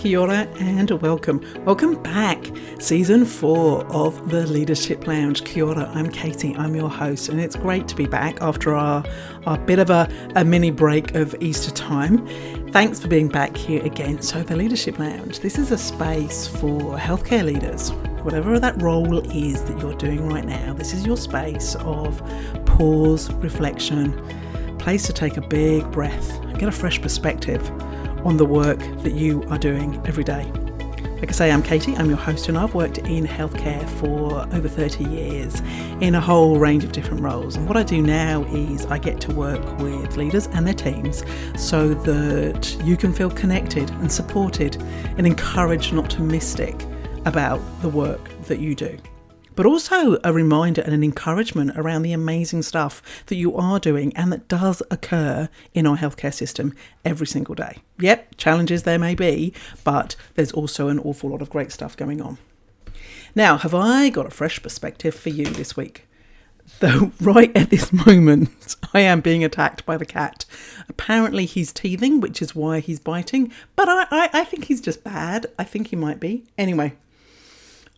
Kia ora and welcome. Welcome back. Season 4 of the Leadership Lounge. Kia ora, I'm Katie, I'm your host, and it's great to be back after our bit of a mini break of Easter time. Thanks for being back here again. So the Leadership Lounge, this is a space for healthcare leaders. Whatever that role is that you're doing right now, this is your space of pause, reflection, place to take a big breath and get a fresh perspective on the work that you are doing every day. Like I say, I'm Katie, I'm your host, and I've worked in healthcare for over 30 years in a whole range of different roles. And what I do now is I get to work with leaders and their teams so that you can feel connected and supported and encouraged, not optimistic about the work that you do. But also a reminder and an encouragement around the amazing stuff that you are doing and that does occur in our healthcare system every single day. Yep, challenges there may be, but there's also an awful lot of great stuff going on. Now, have I got a fresh perspective for you this week? Though right at this moment, I am being attacked by the cat. Apparently he's teething, which is why he's biting, but I think he's just bad. I think he might be. Anyway.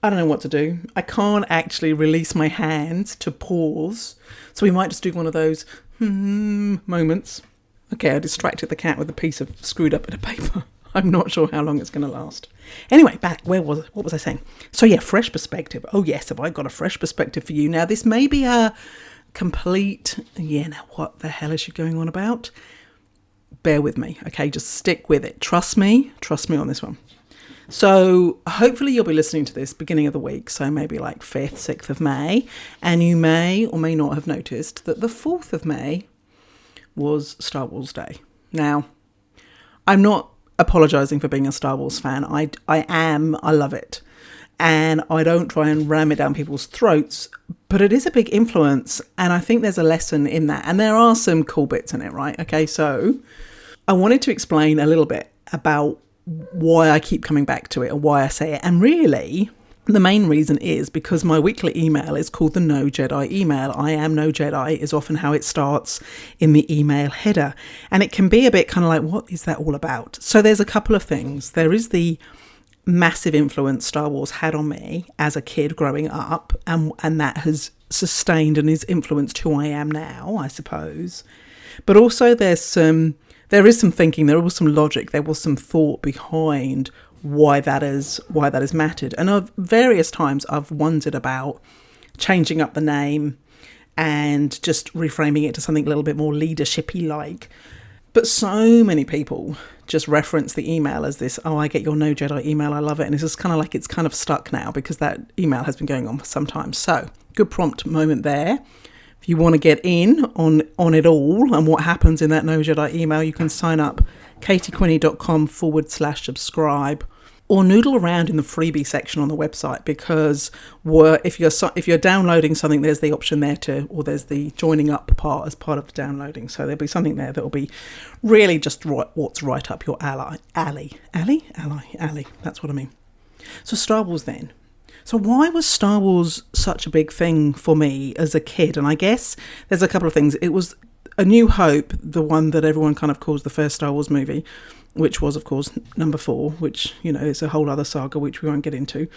I don't know what to do. I can't actually release my hands to pause. So we might just do one of those moments. Okay, I distracted the cat with a piece of screwed up bit of paper. I'm not sure how long it's going to last. Anyway, back. What was I saying? So yeah, fresh perspective. Oh yes, have I got a fresh perspective for you? Now this may be a complete, now what the hell is she going on about? Bear with me, okay? Just stick with it. Trust me on this one. So hopefully you'll be listening to this beginning of the week, so maybe like 5th, 6th of May, and you may or may not have noticed that the 4th of May was Star Wars Day. Now, I'm not apologising for being a Star Wars fan. I love it. And I don't try and ram it down people's throats, but it is a big influence, and I think there's a lesson in that. And there are some cool bits in it, right? Okay, so I wanted to explain a little bit about why I keep coming back to it and why I say it. And really, the main reason is because my weekly email is called the No Jedi email. I am no Jedi is often how it starts in the email header. And it can be a bit kind of like, what is that all about? So there's a couple of things. There is the massive influence Star Wars had on me as a kid growing up, and that has sustained and has influenced who I am now, I suppose. But also there is some thinking, there was some logic, there was some thought behind why that is mattered. And of various times I've wondered about changing up the name and just reframing it to something a little bit more leadershipy like. But so many people just reference the email as this, I get your No Jedi email, I love it. And it's just kind of like it's kind of stuck now because that email has been going on for some time. So good prompt moment there. If you want to get in on it all and what happens in that No Jedi email, you can sign up katiequinney.com/subscribe or noodle around in the freebie section on the website, because if you're downloading something, there's the option there or there's the joining up part as part of the downloading. So there'll be something there that will be really just what's right up your alley. That's what I mean. So Star Wars then. So why was Star Wars such a big thing for me as a kid? And I guess there's a couple of things. It was A New Hope, the one that everyone kind of calls the first Star Wars movie, which was, of course, number 4, which, is a whole other saga, which we won't get into.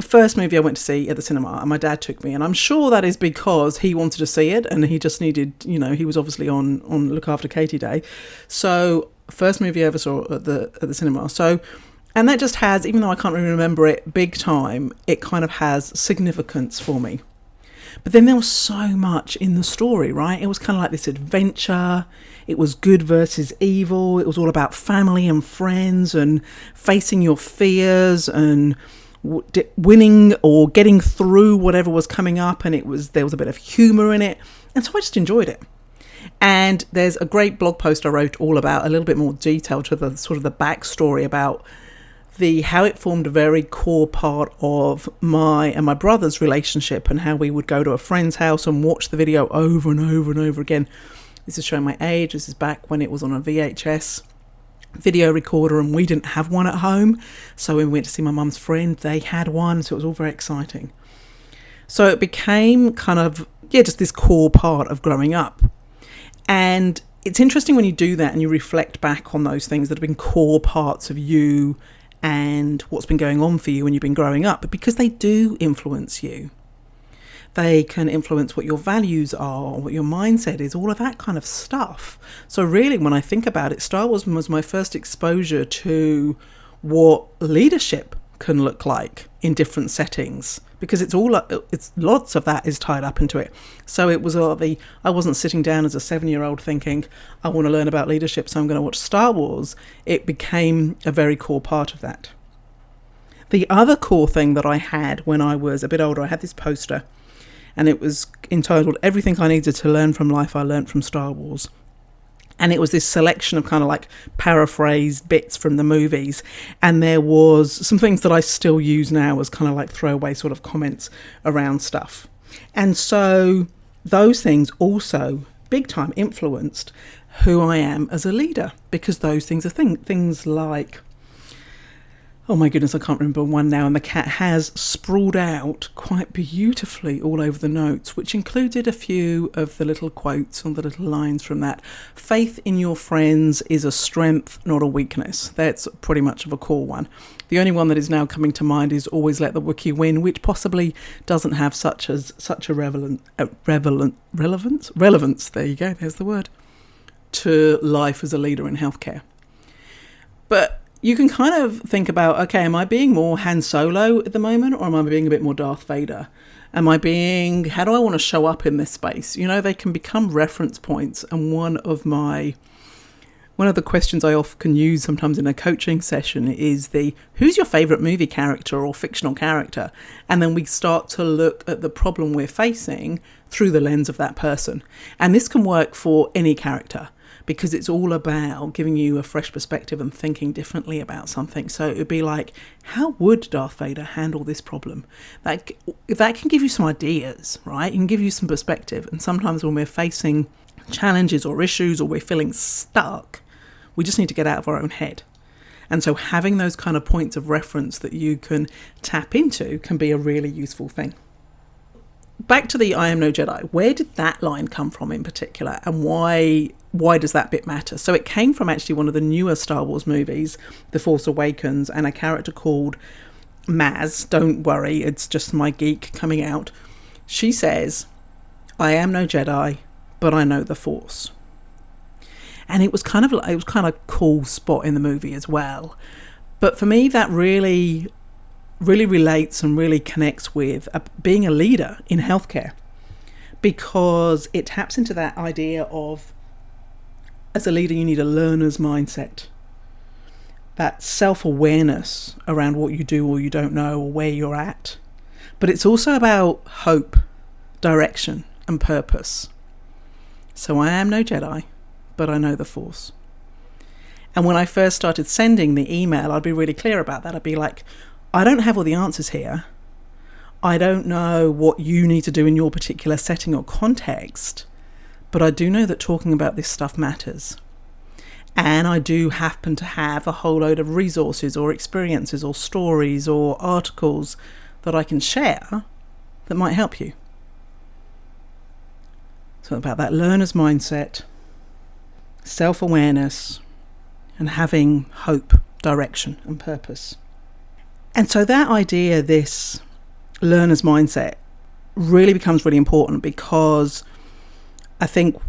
First movie I went to see at the cinema, and my dad took me, and I'm sure that is because he wanted to see it, and he just needed, he was obviously on Look After Katie Day. So first movie I ever saw at the cinema. So... And that just has, even though I can't really remember it big time, it kind of has significance for me. But then there was so much in the story, right? It was kind of like this adventure. It was good versus evil. It was all about family and friends and facing your fears and winning or getting through whatever was coming up. And there was a bit of humour in it. And so I just enjoyed it. And there's a great blog post I wrote all about a little bit more detail to the sort of the backstory about how it formed a very core part of my and my brother's relationship, and how we would go to a friend's house and watch the video over and over and over again. This is showing my age. This is back when it was on a VHS video recorder and we didn't have one at home. So when we went to see my mum's friend, they had one. So it was all very exciting. So it became kind of, just this core part of growing up. And it's interesting when you do that and you reflect back on those things that have been core parts of you and what's been going on for you when you've been growing up, but because they do influence you. They can influence what your values are, what your mindset is, all of that kind of stuff. So really, when I think about it, Star Wars was my first exposure to what leadership can look like in different settings, because it's lots of that is tied up into it. So it was I wasn't sitting down as a 7-year-old thinking, I want to learn about leadership, so I'm going to watch Star Wars. It became a very core part of that. The other core thing that I had when I was a bit older, I had this poster, and it was entitled Everything I Needed to Learn from Life I Learned from Star Wars. And it was this selection of kind of like paraphrased bits from the movies. And there was some things that I still use now as kind of like throwaway sort of comments around stuff. And so those things also big time influenced who I am as a leader, because those things are things like, oh my goodness, I can't remember one now, and the cat has sprawled out quite beautifully all over the notes, which included a few of the little quotes or the little lines from that. Faith in your friends is a strength, not a weakness. That's pretty much of a core one. The only one that is now coming to mind is always let the Wookiee win, which possibly doesn't have such a relevance. There you go, there's the word, to life as a leader in healthcare. But you can kind of think about, okay, am I being more Han Solo at the moment, or am I being a bit more Darth Vader? How do I want to show up in this space? You know, they can become reference points. And one of the questions I often use sometimes in a coaching session is who's your favourite movie character or fictional character? And then we start to look at the problem we're facing through the lens of that person. And this can work for any character, because it's all about giving you a fresh perspective and thinking differently about something. So it would be like, how would Darth Vader handle this problem? That can give you some ideas, right? It can give you some perspective. And sometimes when we're facing challenges or issues, or we're feeling stuck, we just need to get out of our own head. And so having those kind of points of reference that you can tap into can be a really useful thing. Back to the I am no Jedi. Where did that line come from in particular, and why does that bit matter? So it came from actually one of the newer Star Wars movies, The Force Awakens, and a character called Maz. Don't worry, it's just my geek coming out. She says, I am no Jedi, but I know the Force. And it was kind of a cool spot in the movie as well. But for me, that really relates and really connects with being a leader in healthcare, because it taps into that idea of, as a leader, you need a learner's mindset, that self-awareness around what you do or you don't know or where you're at. But it's also about hope, direction, and purpose. So I am no Jedi, but I know the Force. And when I first started sending the email, I'd be really clear about that. I'd be like, I don't have all the answers here. I don't know what you need to do in your particular setting or context, but I do know that talking about this stuff matters. And I do happen to have a whole load of resources or experiences or stories or articles that I can share that might help you. So about that learner's mindset, self-awareness, and having hope, direction, and purpose. And so that idea, this learner's mindset, really becomes really important, because I think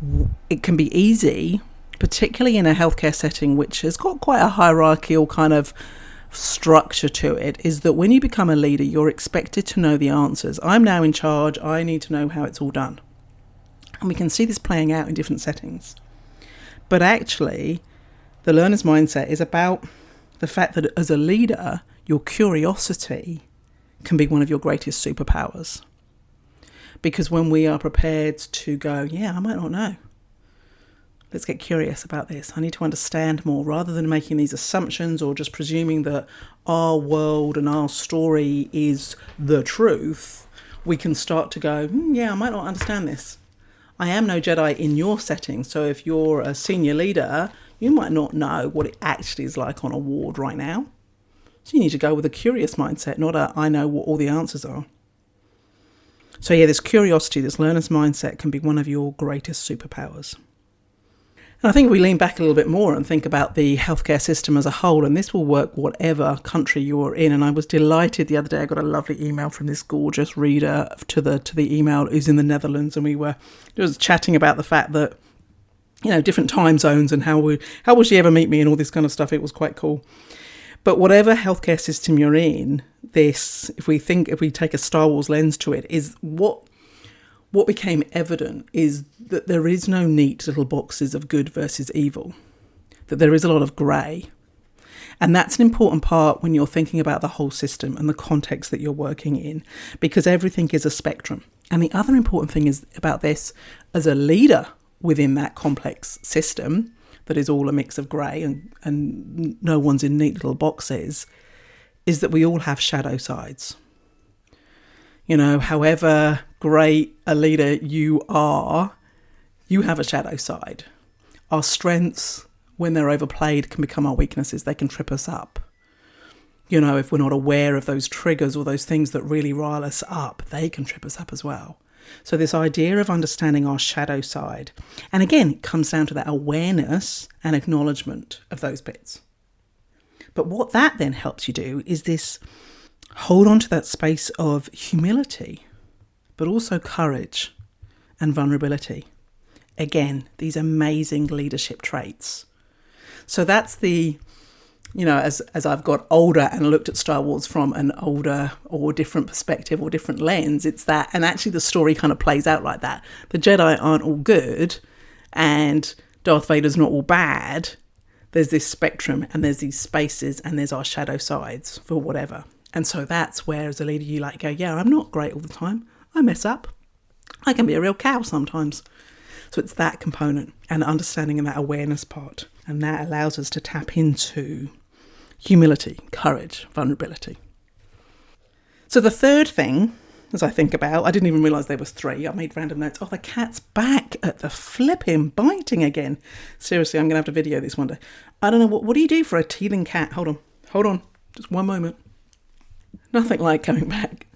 it can be easy, particularly in a healthcare setting, which has got quite a hierarchical kind of structure to it, is that when you become a leader, you're expected to know the answers. I'm now in charge. I need to know how it's all done. And we can see this playing out in different settings. But actually, the learner's mindset is about the fact that as a leader, your curiosity can be one of your greatest superpowers. Because when we are prepared to go, yeah, I might not know. Let's get curious about this. I need to understand more, rather than making these assumptions or just presuming that our world and our story is the truth. We can start to go, yeah, I might not understand this. I am no Jedi in your setting. So if you're a senior leader, you might not know what it actually is like on a ward right now. So you need to go with a curious mindset, not a I know what all the answers are. So yeah, this curiosity, this learner's mindset can be one of your greatest superpowers. And I think if we lean back a little bit more and think about the healthcare system as a whole, and this will work whatever country you're in. And I was delighted the other day, I got a lovely email from this gorgeous reader to the email who's in the Netherlands, and we were just chatting about the fact that, you know, different time zones and how will she ever meet me and all this kind of stuff. It was quite cool. But whatever healthcare system you're in, this, if we take a Star Wars lens to it, is what became evident is that there is no neat little boxes of good versus evil, that there is a lot of grey. And that's an important part when you're thinking about the whole system and the context that you're working in, because everything is a spectrum. And the other important thing is about this, as a leader within that complex system that is all a mix of grey and no one's in neat little boxes, is that we all have shadow sides. You know, however great a leader you are, you have a shadow side. Our strengths, when they're overplayed, can become our weaknesses. They can trip us up. You know, if we're not aware of those triggers or those things that really rile us up, they can trip us up as well. So this idea of understanding our shadow side, and again, it comes down to that awareness and acknowledgement of those bits. But what that then helps you do is this hold on to that space of humility, but also courage and vulnerability. Again, these amazing leadership traits. So that's the, you know, as I've got older and looked at Star Wars from an older or different perspective or different lens, it's that, and actually the story kind of plays out like that. The Jedi aren't all good and Darth Vader's not all bad. There's this spectrum and there's these spaces and there's our shadow sides for whatever. And so that's where, as a leader, you go, yeah, I'm not great all the time. I mess up. I can be a real cow sometimes. So it's that component and understanding and that awareness part. And that allows us to tap into humility, courage, vulnerability. So the third thing, as I think about, I didn't even realise there was 3. I made random notes. Oh, the cat's back at the flipping biting again. Seriously, I'm going to have to video this one day. I don't know, what do you do for a teething cat? Hold on. Just one moment. Nothing like coming back.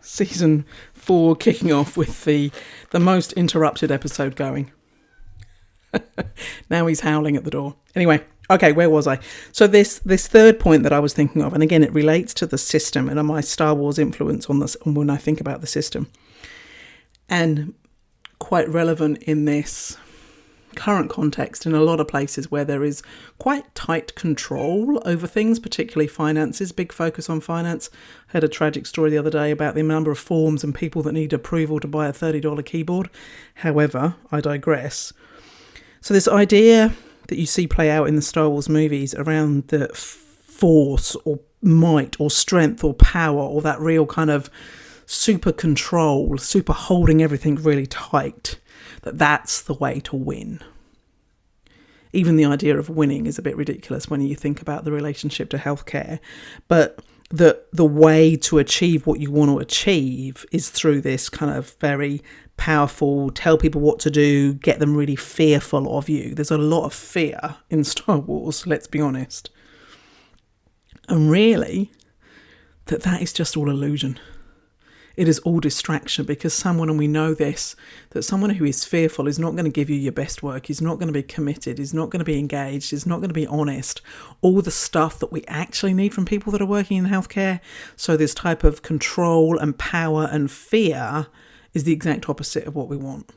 Season 4 kicking off with the most interrupted episode going. Now he's howling at the door. Anyway, okay, where was I? So this third point that I was thinking of, and again, it relates to the system and my Star Wars influence on this when I think about the system. And quite relevant in this current context in a lot of places where there is quite tight control over things, particularly finances, big focus on finance. I heard a tragic story the other day about the number of forms and people that need approval to buy a $30 keyboard. However, I digress. So this idea that you see play out in the Star Wars movies around the force or might or strength or power or that real kind of super control, super holding everything really tight, that's the way to win. Even the idea of winning is a bit ridiculous when you think about the relationship to healthcare. But the way to achieve what you want to achieve is through this kind of very powerful, tell people what to do, get them really fearful of you. There's a lot of fear in Star Wars, let's be honest. And really, that is just all illusion. It is all distraction, because someone, and we know this, that someone who is fearful is not going to give you your best work, is not going to be committed, is not going to be engaged, is not going to be honest. All the stuff that we actually need from people that are working in healthcare. So this type of control and power and fear is the exact opposite of what we want.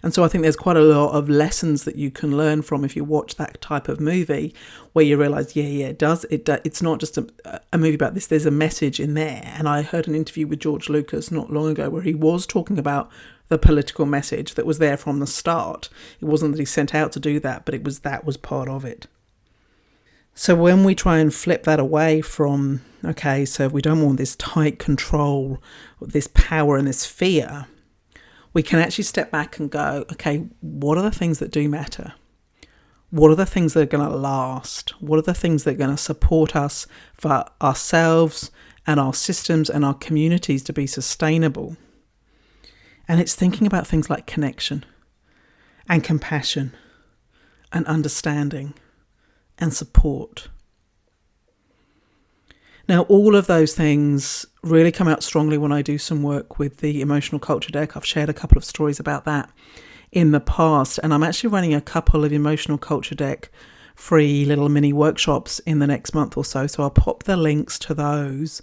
And so I think there's quite a lot of lessons that you can learn from if you watch that type of movie, where you realise, it's not just a movie about this, there's a message in there. And I heard an interview with George Lucas not long ago where he was talking about the political message that was there from the start. It wasn't that he sent out to do that, but that was part of it. So when we try and flip that away from, okay, so we don't want this tight control, this power and this fear, we can actually step back and go, okay, what are the things that do matter? What are the things that are going to last? What are the things that are going to support us for ourselves and our systems and our communities to be sustainable? And it's thinking about things like connection and compassion and understanding and support. Now, all of those things really come out strongly when I do some work with the emotional culture deck. I've shared a couple of stories about that in the past. And I'm actually running a couple of emotional culture deck free little mini workshops in the next month or so. So I'll pop the links to those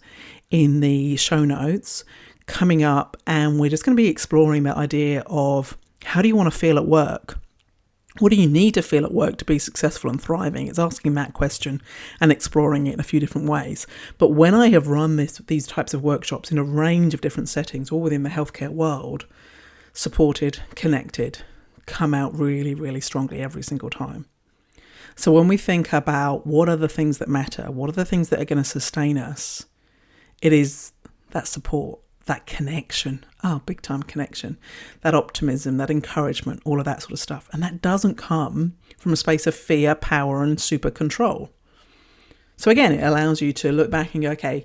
in the show notes coming up. And we're just going to be exploring that idea of how do you want to feel at work? What do you need to feel at work to be successful and thriving? It's asking that question and exploring it in a few different ways. But when I have run these types of workshops in a range of different settings, all within the healthcare world, supported, connected, come out really, really strongly every single time. So when we think about what are the things that matter, what are the things that are going to sustain us, it is that support, that connection, big time connection, that optimism, that encouragement, all of that sort of stuff. And that doesn't come from a space of fear, power, and super control. So again, it allows you to look back and go, okay,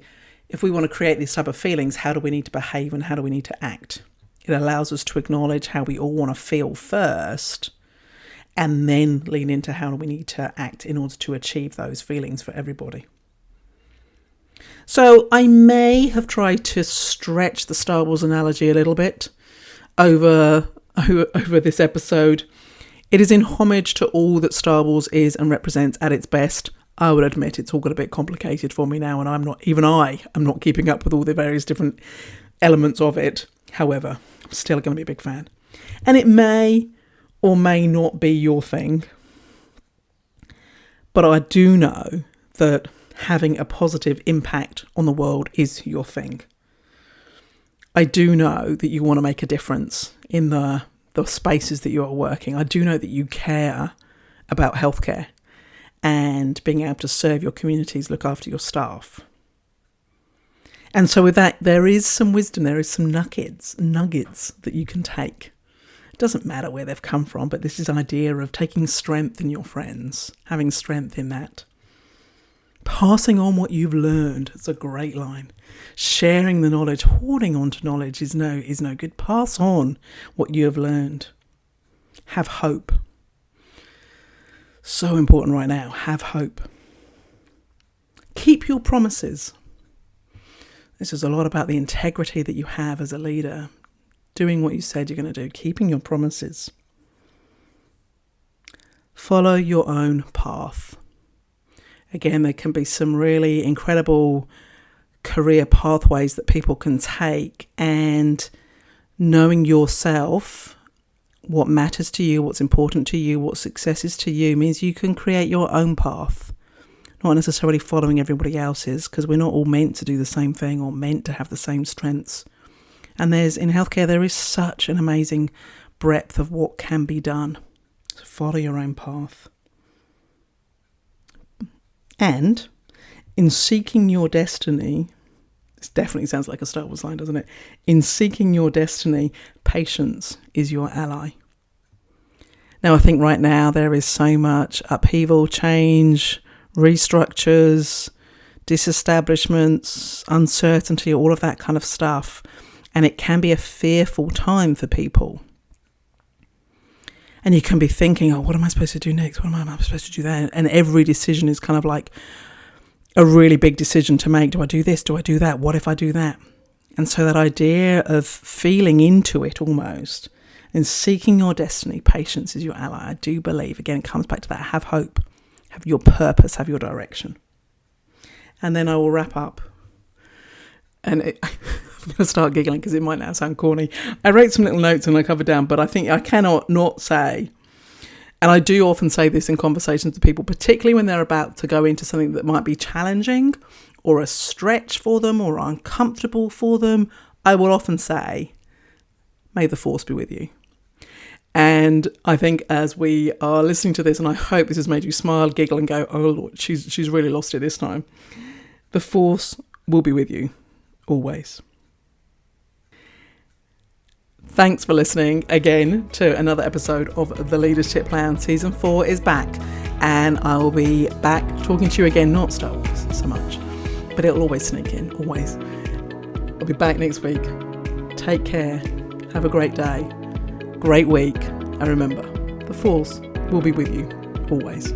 if we want to create these type of feelings, how do we need to behave and how do we need to act? It allows us to acknowledge how we all want to feel first and then lean into how do we need to act in order to achieve those feelings for everybody. So I may have tried to stretch the Star Wars analogy a little bit over this episode. It is in homage to all that Star Wars is and represents at its best. I would admit it's all got a bit complicated for me now, and I'm not keeping up with all the various different elements of it. However, I'm still going to be a big fan. And it may or may not be your thing. But I do know that having a positive impact on the world is your thing. I do know that you want to make a difference in the spaces that you are working. I do know that you care about healthcare and being able to serve your communities, look after your staff. And so with that, there is some wisdom, there is some nuggets that you can take. It doesn't matter where they've come from, but this is an idea of taking strength in your friends, having strength in that. Passing on what you've learned. It's a great line. Sharing the knowledge, hoarding on to knowledge is no good. Pass on what you have learned. Have hope. So important right now. Have hope. Keep your promises. This is a lot about the integrity that you have as a leader. Doing what you said you're going to do. Keeping your promises. Follow your own path. Again, there can be some really incredible career pathways that people can take, and knowing yourself, what matters to you, what's important to you, what success is to you, means you can create your own path, not necessarily following everybody else's, because we're not all meant to do the same thing or meant to have the same strengths. And in healthcare, there is such an amazing breadth of what can be done. So follow your own path. And in seeking your destiny, this definitely sounds like a Star Wars line, doesn't it? In seeking your destiny, patience is your ally. Now, I think right now there is so much upheaval, change, restructures, disestablishments, uncertainty, all of that kind of stuff. And it can be a fearful time for people. And you can be thinking, what am I supposed to do next? What am I supposed to do then? And every decision is kind of like a really big decision to make. Do I do this? Do I do that? What if I do that? And so that idea of feeling into it almost and seeking your destiny, patience is your ally. I do believe, again, it comes back to that. Have hope, have your purpose, have your direction. And then I will wrap up. And I'm going to start giggling because it might now sound corny. I wrote some little notes and I covered down, but I think I cannot not say, and I do often say this in conversations with people, particularly when they're about to go into something that might be challenging or a stretch for them or uncomfortable for them, I will often say, may the force be with you. And I think as we are listening to this, and I hope this has made you smile, giggle and go, oh Lord, she's really lost it this time. The force will be with you. Always. Thanks for listening again to another episode of The Leadership Lounge. Season 4 is back, and I will be back talking to you again, not Star Wars so much, but it'll always sneak in, always. I'll be back next week. Take care. Have a great day, great week, and remember, the force will be with you always.